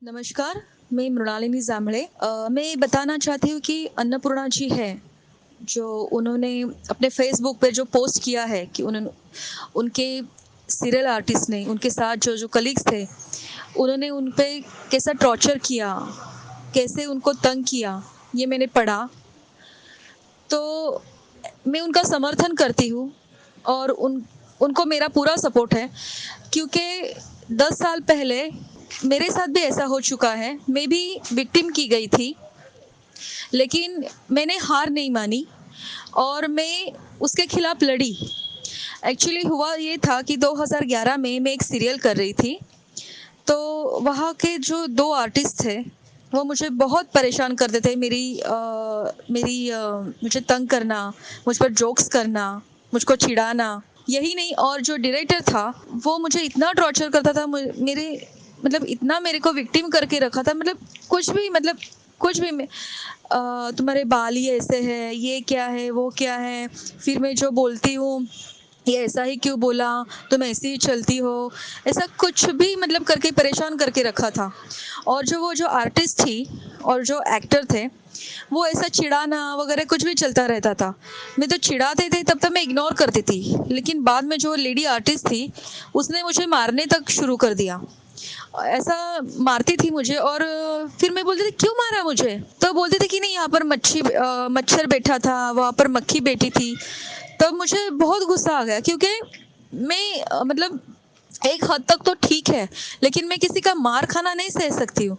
नमस्कार, मैं मृणालिनी जांभळे। मैं बताना चाहती हूँ कि अन्नपूर्णा जी हैं, जो उन्होंने अपने फ़ेसबुक पे जो पोस्ट किया है कि उन्होंने उनके सीरियल आर्टिस्ट ने उनके साथ जो-जो कलीग्स थे, उन्होंने उन पे कैसा टॉर्चर किया, कैसे उनको तंग किया, ये मैंने पढ़ा। तो मैं उनका समर्थन करती हूँ और उनको मेरा पूरा सपोर्ट है, क्योंकि 10 साल पहले मेरे साथ भी ऐसा हो चुका है। मैं भी विक्टिम की गई थी, लेकिन मैंने हार नहीं मानी और मैं उसके खिलाफ लड़ी। एक्चुअली हुआ ये था कि 2011 में मैं एक सीरियल कर रही थी, तो वहाँ के जो 2 आर्टिस्ट थे, वो मुझे बहुत परेशान करते थे। मुझे तंग करना, मुझ पर जोक्स करना, मुझको चिढ़ाना। यही नहीं, और जो डायरेक्टर था, वो मुझे इतना टॉर्चर करता था, मु मेरे मतलब इतना मेरे को विक्टिम करके रखा था। कुछ भी तुम्हारे बाल ही ऐसे हैं, ये क्या है, वो क्या है? फिर मैं जो बोलती हूँ, ये ऐसा ही क्यों बोला, तुम ऐसी ही चलती हो, ऐसा कुछ भी करके परेशान करके रखा था। और वो जो आर्टिस्ट थी और जो एक्टर थे, वो ऐसा चिढ़ाना वगैरह कुछ भी चलता रहता था। मैं तो चिढ़ाते थे तब तक मैं इग्नोर करती थी, लेकिन बाद में जो लेडी आर्टिस्ट थी, उसने मुझे मारने तक शुरू कर दिया। ऐसा मारती थी मुझे, और फिर मैं बोलती थी क्यों मारा मुझे, तो बोलते थे कि नहीं, यहाँ पर मच्छर बैठा था, वहाँ पर मक्खी बैठी थी। तब मुझे बहुत गुस्सा आ गया, क्योंकि मैं एक हद तक तो ठीक है, लेकिन मैं किसी का मार खाना नहीं सह सकती हूँ।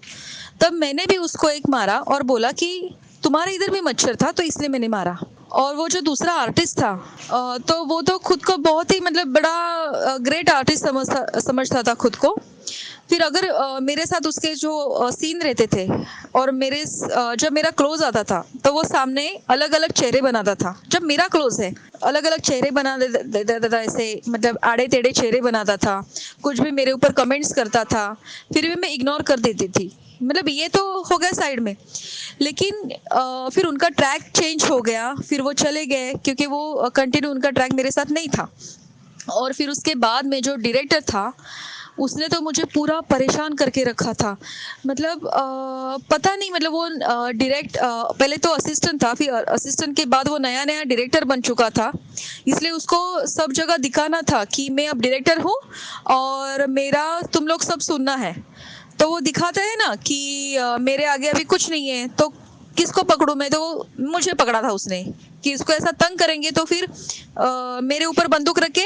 तब मैंने भी उसको एक मारा और बोला कि तुम्हारे इधर भी मच्छर था, तो इसलिए मैंने मारा। और वो जो दूसरा आर्टिस्ट था, तो वो तो खुद को बहुत ही बड़ा ग्रेट आर्टिस्ट समझता था खुद को। फिर अगर मेरे साथ उसके जो सीन रहते थे, और जब मेरा क्लोज आता था, तो वो सामने अलग अलग चेहरे बनाता था। जब मेरा क्लोज है, अलग अलग चेहरे बना देता था, ऐसे आड़े टेढ़े चेहरे बनाता था, कुछ भी मेरे ऊपर कमेंट्स करता था। फिर भी मैं इग्नोर कर देती थी। ये तो हो गया साइड में, लेकिन फिर उनका ट्रैक चेंज हो गया, फिर वो चले गए, क्योंकि वो कंटिन्यू उनका ट्रैक मेरे साथ नहीं था। और फिर उसके बाद में जो डायरेक्टर था, उसने तो मुझे पूरा परेशान करके रखा था। पता नहीं, वो पहले तो असिस्टेंट था, फिर असिस्टेंट के बाद वो नया नया डायरेक्टर बन चुका था। इसलिए उसको सब जगह दिखाना था कि मैं अब डायरेक्टर हूँ, और मेरा तुम लोग सब सुनना है। तो वो दिखाता है ना कि मेरे आगे अभी कुछ नहीं है, तो किसको पकड़ूं मैं? तो मुझे पकड़ा था उसने, कि इसको ऐसा तंग करेंगे तो फिर मेरे ऊपर बंदूक रख के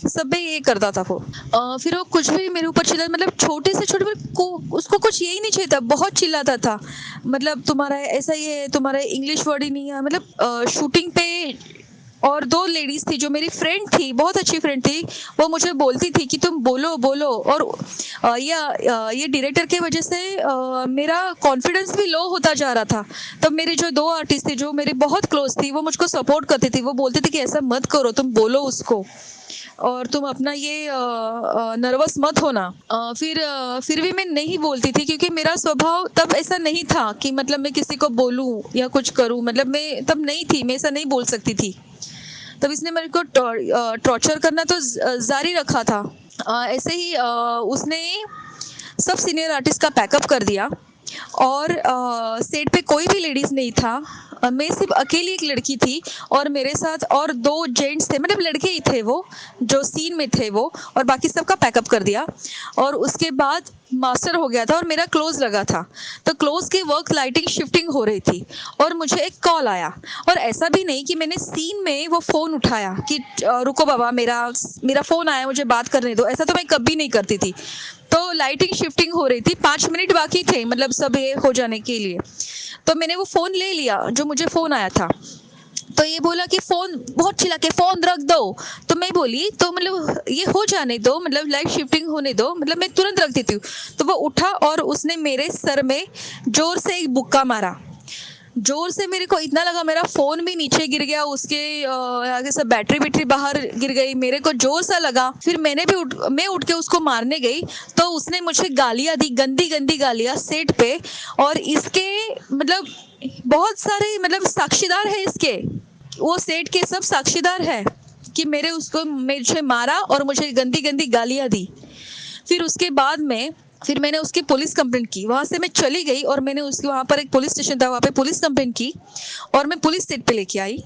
सब में ये करता था वो। फिर वो कुछ भी मेरे ऊपर चिल्ला, छोटे से छोटे को, उसको कुछ यही नहीं चाहिए था, बहुत चिल्लाता था। तुम्हारा ऐसा ही है, तुम्हारा इंग्लिश वर्ड ही नहीं है। शूटिंग पे और 2 लेडीज थी जो मेरी फ्रेंड थी, बहुत अच्छी फ्रेंड थी, वो मुझे बोलती थी कि तुम बोलो बोलो। और ये डायरेक्टर की वजह से मेरा कॉन्फिडेंस भी लो होता जा रहा था। तब मेरे जो 2 आर्टिस्ट थे, जो मेरे बहुत क्लोज थी, वो मुझको सपोर्ट करती थी। वो बोलते थे कि ऐसा मत करो, तुम बोलो उसको, और तुम अपना ये नर्वस मत होना। फिर भी मैं नहीं बोलती थी, क्योंकि मेरा स्वभाव तब ऐसा नहीं था कि मैं किसी को बोलूं या कुछ करूं। मैं तब नहीं थी, मैं ऐसा नहीं बोल सकती थी। तब इसने मेरे को टॉर्चर करना तो जारी रखा था। ऐसे ही उसने सब सीनियर आर्टिस्ट का पैकअप कर दिया, और सेट पे कोई भी लेडीज नहीं था। मैं सिर्फ अकेली एक लड़की थी, और मेरे साथ और 2 जेंट्स थे, लड़के ही थे वो, जो सीन में थे वो। और बाकी सबका पैकअप कर दिया, और उसके बाद मास्टर हो गया था, और मेरा क्लोज लगा था। तो क्लोज के वर्क लाइटिंग शिफ्टिंग हो रही थी, और मुझे एक कॉल आया। और ऐसा भी नहीं कि मैंने सीन में वो फोन उठाया कि रुको बाबा, मेरा मेरा फोन आया, मुझे बात करने दो। ऐसा तो मैं कभी नहीं करती थी। तो लाइटिंग शिफ्टिंग हो रही थी, 5 मिनट बाकी थे सब ये हो जाने के लिए। तो मैंने वो फोन ले लिया, जो मुझे फोन आया था। तो ये बोला कि फोन बहुत चिल्ला के, फोन रख दो। तो मैं बोली, तो ये हो जाने दो, लाइट शिफ्टिंग होने दो, मैं तुरंत रख देती हूँ। तो वो उठा, और उसने मेरे सर में जोर से एक मुक्का मारा। जोर से मेरे को इतना लगा, मेरा फोन भी नीचे गिर गया, उसके आगे से बैटरी बैटरी बाहर गिर गई, मेरे को जोर सा लगा। फिर मैं उठ के उसको मारने गई, तो उसने मुझे गालियां दी, गंदी गंदी गालियां सेट पे। और इसके बहुत सारे साक्षीदार है इसके, वो सेट के सब साक्षीदार है कि मुझे मारा और मुझे गंदी गंदी गालियां दी। फिर उसके बाद में फिर मैंने उसकी पुलिस कंप्लेंट की, वहाँ से मैं चली गई और मैंने उसकी, वहाँ पर एक पुलिस स्टेशन था, वहाँ पे पुलिस कंप्लेंट की और मैं पुलिस स्टेट पे लेके आई।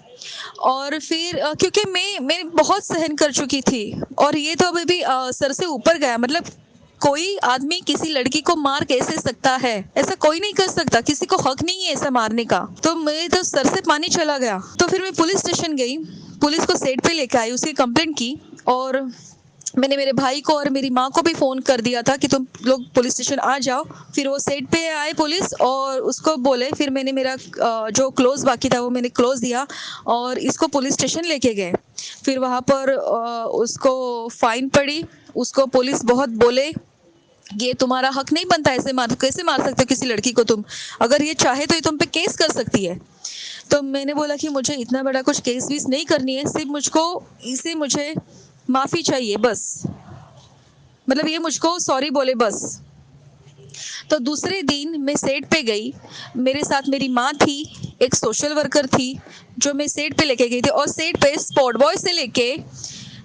और फिर क्योंकि मैं बहुत सहन कर चुकी थी और ये तो अभी भी सर से ऊपर गया। मतलब कोई आदमी किसी लड़की को मार कैसे सकता है, ऐसा कोई नहीं कर सकता, किसी को हक नहीं है ऐसा मारने का। तो मेरे तो सर से पानी चला गया। तो फिर मैं पुलिस स्टेशन गई, पुलिस को सेट पे लेके आई, उसकी कंप्लेंट की और मैंने मेरे भाई को और मेरी माँ को भी फ़ोन कर दिया था कि तुम लोग पुलिस स्टेशन आ जाओ। फिर वो सेट पे आए पुलिस और उसको बोले, फिर मैंने मेरा जो क्लोज बाकी था वो मैंने क्लोज दिया और इसको पुलिस स्टेशन लेके गए। फिर वहाँ पर उसको फाइन पड़ी। उसको पुलिस बहुत बोले, ये तुम्हारा हक नहीं बनता, ऐसे कैसे मार सकते हो किसी लड़की को तुम, अगर ये चाहे तो ये तुम पे केस कर सकती है। तो मैंने बोला कि मुझे इतना बड़ा कुछ केस वीस नहीं करनी है, सिर्फ मुझे माफ़ी चाहिए बस, मतलब ये मुझको सॉरी बोले बस। तो दूसरे दिन मैं सेट पे गई, मेरे साथ मेरी माँ थी, एक सोशल वर्कर थी जो मैं सेट पे लेके गई थी। और सेट पे स्पॉट बॉय से लेके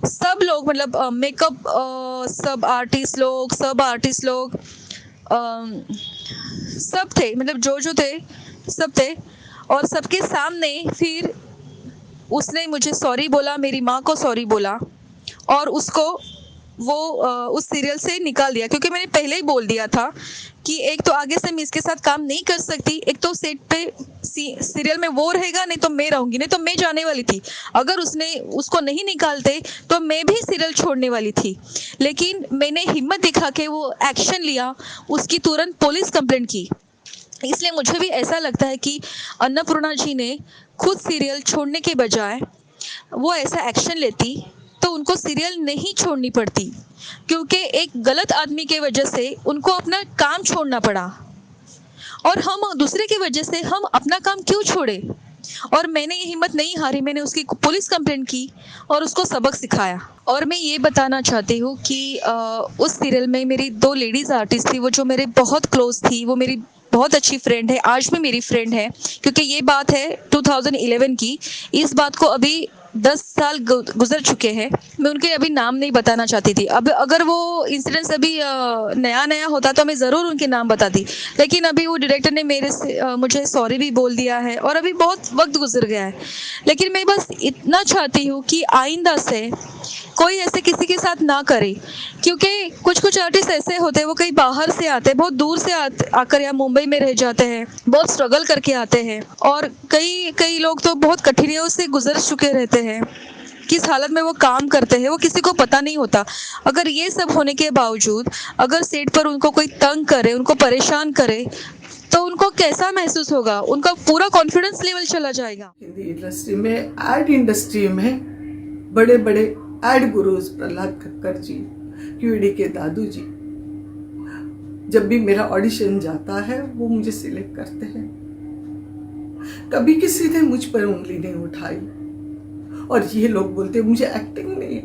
सब लोग, मतलब मेकअप सब आर्टिस्ट लोग सब थे, मतलब जो थे सब थे। और सबके सामने फिर उसने मुझे सॉरी बोला, मेरी माँ को सॉरी बोला और उसको वो उस सीरियल से निकाल दिया। क्योंकि मैंने पहले ही बोल दिया था कि एक तो आगे से मैं इसके साथ काम नहीं कर सकती, एक तो सेट पे सीरियल में वो रहेगा, नहीं तो मैं रहूंगी, नहीं तो मैं जाने वाली थी। अगर उसको नहीं निकालते तो मैं भी सीरियल छोड़ने वाली थी। लेकिन मैंने हिम्मत दिखा के वो एक्शन लिया, उसकी तुरंत पुलिस कंप्लेंट की। इसलिए मुझे भी ऐसा लगता है कि अन्नपूर्णा जी ने खुद सीरियल छोड़ने के बजाय वो ऐसा एक्शन लेती तो उनको सीरियल नहीं छोड़नी पड़ती। क्योंकि एक गलत आदमी के वजह से उनको अपना काम छोड़ना पड़ा और हम दूसरे की वजह से हम अपना काम क्यों छोड़े। और मैंने ये हिम्मत नहीं हारी, मैंने उसकी पुलिस कंप्लेंट की और उसको सबक सिखाया। और मैं ये बताना चाहती हूँ कि उस सीरियल में मेरी 2 लेडीज़ आर्टिस्ट थी, वो जो मेरे बहुत क्लोज थी, वो मेरी बहुत अच्छी फ्रेंड है, आज भी मेरी फ्रेंड है। क्योंकि ये बात है 2011 की, इस बात को अभी 10 साल गुजर चुके हैं। मैं उनके अभी नाम नहीं बताना चाहती थी। अब अगर वो इंसिडेंस अभी नया नया होता तो मैं ज़रूर उनके नाम बताती, लेकिन अभी वो डायरेक्टर ने मुझे सॉरी भी बोल दिया है और अभी बहुत वक्त गुजर गया है। लेकिन मैं बस इतना चाहती हूँ कि आइंदा से कोई ऐसे किसी के साथ ना करे। क्योंकि कुछ कुछ आर्टिस्ट ऐसे होते हैं, वो कहीं बाहर से आते हैं, बहुत दूर से आकर यहाँ मुंबई में रह जाते हैं, बहुत स्ट्रगल करके आते हैं। और कई लोग तो बहुत कठिनाइयों से गुजर चुके रहते हैं, किस हालत में वो काम करते हैं वो किसी को पता नहीं होता। अगर ये सब होने के बावजूद अगर सेट पर उनको कोई तंग करे, उनको परेशान करे, तो उनको कैसा महसूस होगा, उनका पूरा कॉन्फिडेंस लेवल चला जाएगा। हिंदी इंडस्ट्री में, एड इंडस्ट्री में बड़े बड़े एड गुरुज प्रहलाद कक्कर जी, क्यूडी के दादू जी, जब भी मेरा ऑडिशन जाता है वो मुझे सिलेक्ट करते हैं। कभी किसी ने मुझ पर उंगली नहीं उठाई। और ये लोग बोलते मुझे एक्टिंग नहीं